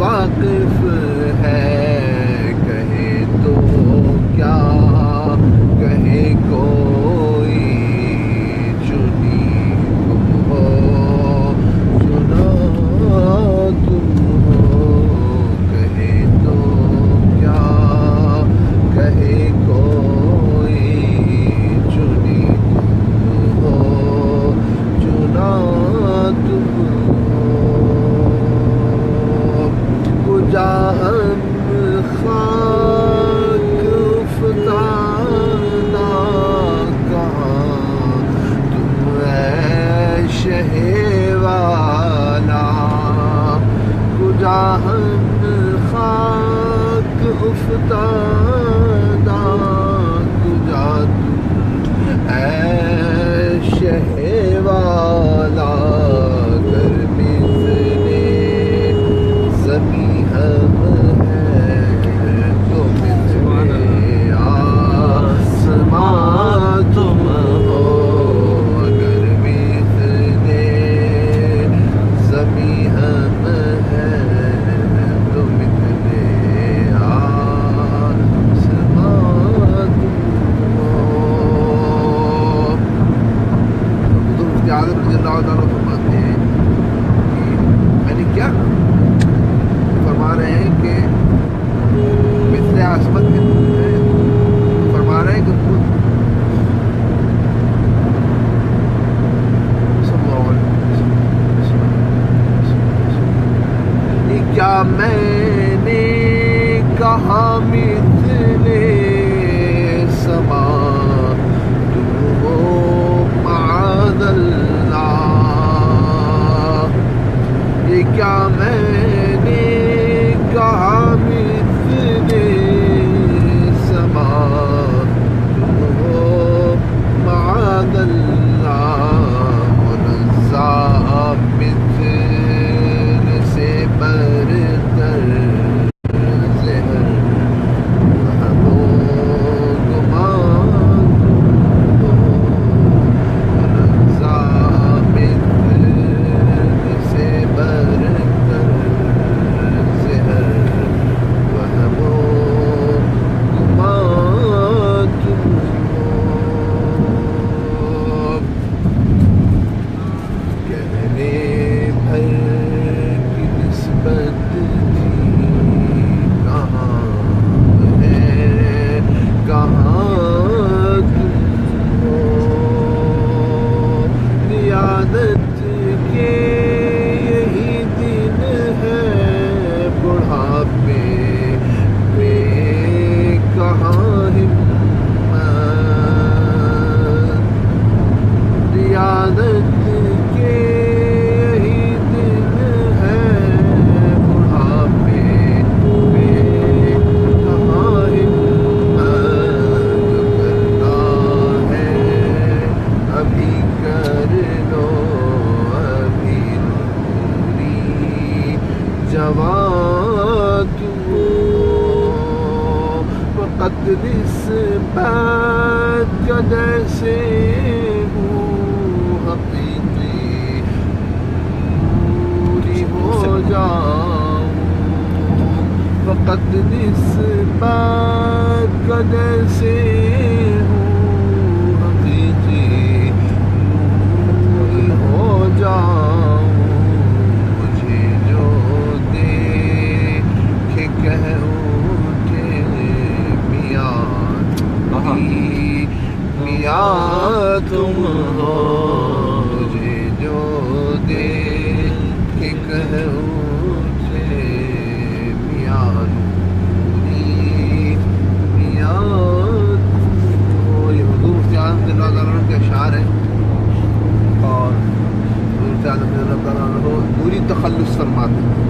واقف ہے کہے تو کیا کہے کوئی چنی تم ہو چنا تم ہو کہے تو کیا کہے کوئی چنی تم ہو چنا تم کجا ہم خاک فتادہ کہاں تم اے شہ والا کجا ہم خاک افتادہ کجا تم اے شہ والا گرمی زمیں ہم ہیں تو مثل آسماں تم ہو اگر مثل زمیں ہم ہیں تو مثل آسماں تم ہو. حضور مفتی اعظم رضی اللہ تعالیٰ فرماتے ہیں کہ میں نے کیا فرما رہے ہیں کہ مثل عصمت کے فرما رہے ہیں کہ کیا میں نے کہا مثل سما تم ہو معاذ اللہ یہ کیا میں نے کہا مثل سما تم ہو معاذ اللہ منزہ مثل سے برتر زہر ہم گمان منزہ مثل سے برتر زہر وہم گمان تم ہو کہنے بھر کی نسبت تھی کہاں ہے کہاں تم ہو قیادت کے یہی دن ہے بڑھاپے میں کہاں ہمت قیادت کے یہی دن ہے بڑھاپے میں کہاں ہمت کرنا ہے ابھی کر لو ابھی نوری جوان تم ہو وقت نسبت کا جیسے ہوں حقیقی پوری ہو جاؤں فقط نسبت کا جیسے ہوں حقیقی پوری ہو جاؤں مجھے جو دیکھے کہہ اٹھے میاں میاں تم ہو مجھے جو دیکھے کہہ اٹھے میاں نوری میاں تم ہو. یہ حضور مفتی اعظم رضی اللہ تعالیٰ عنہ کے اشعار ہیں اور حضور مفتی اعظم رضی اللہ تعالیٰ عنہ نوری تخلص فرماتے ہیں.